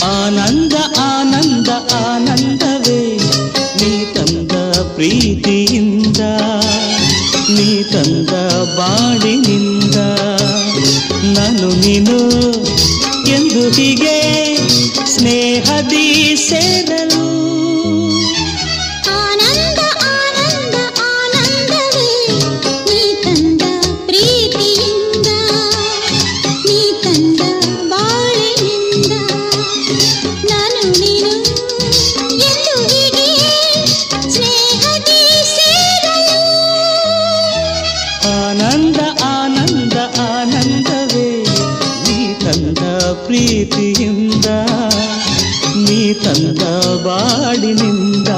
ಆನಂದ ಆನಂದ ಆನಂದವೇ ನೀ ತಂದ ಪ್ರೀತಿಯಿಂದ, ನೀ ತಂದ ಬಾಳಿನಿಂದ. ನಾನು ನೀನು ಎಂದು ಹೀಗೆ ಸ್ನೇಹದಿ ಸೇರಲು. ಆನಂದ ಆನಂದ ಆನಂದವೇ ನೀ ತಂದ ಪ್ರೀತಿಯಿಂದ, ನೀ ತಂದ ಬಾಳಿನಿಂದ. ನಾನು ನೀನು ಎಂದು ಹೀಗೆ ಸ್ನೇಹದಿ ಸೇರಲು. ಆನಂದ ಆನಂದ ಆನಂದವೇ ನೀ ತಂದ ಪ್ರೀತಿಯಿಂದ, ನೀ ತಂದ ಬಾಳಿನಿಂದ.